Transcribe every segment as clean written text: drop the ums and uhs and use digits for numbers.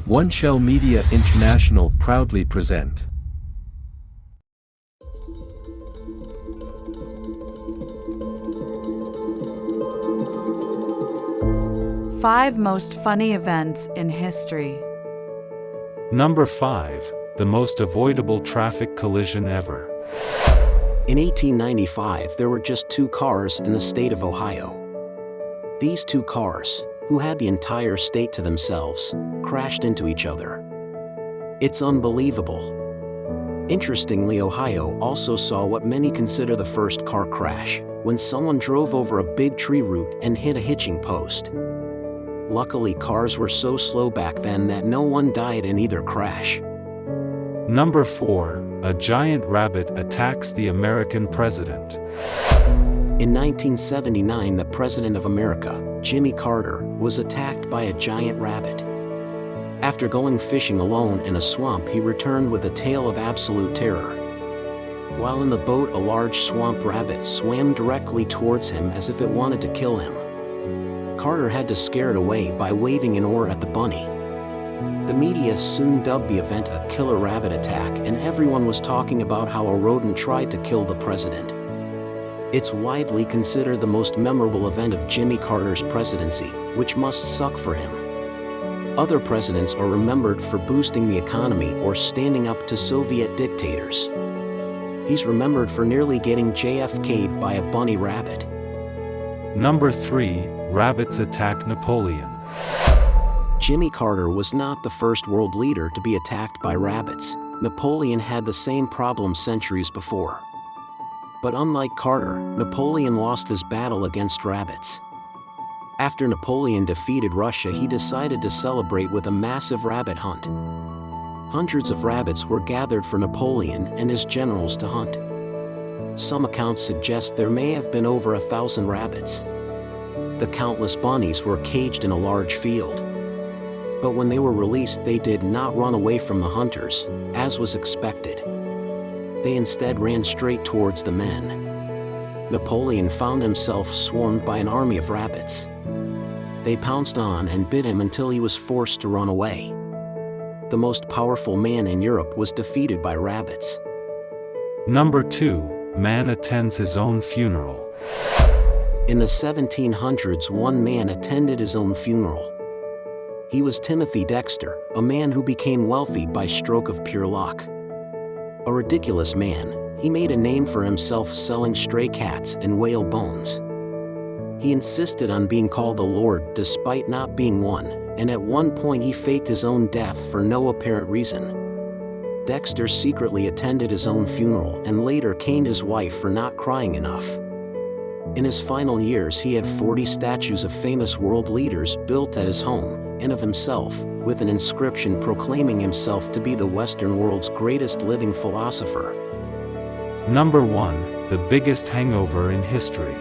Oneshell Media International proudly present. Five most funny events in history. Number 5. The most avoidable traffic collision ever. In 1895, there were just two cars in the state of Ohio. These two cars, who had the entire state to themselves, crashed into each other. It's unbelievable. Interestingly, Ohio also saw what many consider the first car crash, when someone drove over a big tree root and hit a hitching post. Luckily, cars were so slow back then that no one died in either crash. Number 4. A giant rabbit attacks the American president. In 1979, the President of America, Jimmy Carter, was attacked by a giant rabbit. After going fishing alone in a swamp, he returned with a tale of absolute terror. While in the boat, a large swamp rabbit swam directly towards him as if it wanted to kill him. Carter had to scare it away by waving an oar at the bunny. The media soon dubbed the event a killer rabbit attack, and everyone was talking about how a rodent tried to kill the president. It's widely considered the most memorable event of Jimmy Carter's presidency, which must suck for him. Other presidents are remembered for boosting the economy or standing up to Soviet dictators. He's remembered for nearly getting JFK'd by a bunny rabbit. Number 3. Rabbits attack Napoleon. Jimmy Carter was not the first world leader to be attacked by rabbits. Napoleon had the same problem centuries before. But unlike Carter, Napoleon lost his battle against rabbits. After Napoleon defeated Russia, he decided to celebrate with a massive rabbit hunt. Hundreds of rabbits were gathered for Napoleon and his generals to hunt. Some accounts suggest there may have been over 1,000 rabbits. The countless bunnies were caged in a large field. But when they were released, they did not run away from the hunters, as was expected. They instead ran straight towards the men. Napoleon found himself swarmed by an army of rabbits. They pounced on and bit him until he was forced to run away. The most powerful man in Europe was defeated by rabbits. Number 2. Man attends his own funeral. In the 1700s, one man attended his own funeral. He was Timothy Dexter, a man who became wealthy by stroke of pure luck. A ridiculous man, he made a name for himself selling stray cats and whale bones. He insisted on being called the Lord despite not being one, and at one point he faked his own death for no apparent reason. Dexter secretly attended his own funeral and later caned his wife for not crying enough. In his final years, he had 40 statues of famous world leaders built at his home, and of himself, with an inscription proclaiming himself to be the Western world's greatest living philosopher. Number 1. The biggest hangover in history.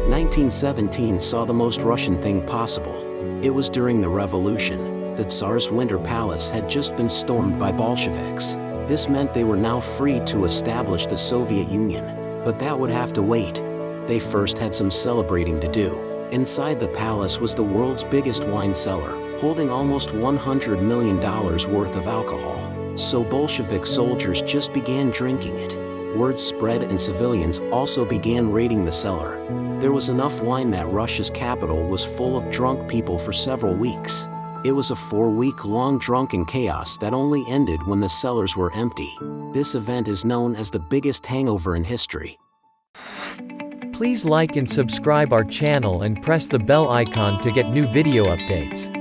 1917 saw the most Russian thing possible. It was during the revolution. The Tsar's Winter Palace had just been stormed by Bolsheviks. This meant they were now free to establish the Soviet Union. But that would have to wait. They first had some celebrating to do. Inside the palace was the world's biggest wine cellar, holding almost $100 million worth of alcohol. So Bolshevik soldiers just began drinking it. Word spread and civilians also began raiding the cellar. There was enough wine that Russia's capital was full of drunk people for several weeks. It was a 4-week-long drunken chaos that only ended when the cellars were empty. This event is known as the biggest hangover in history. Please like and subscribe our channel and press the bell icon to get new video updates.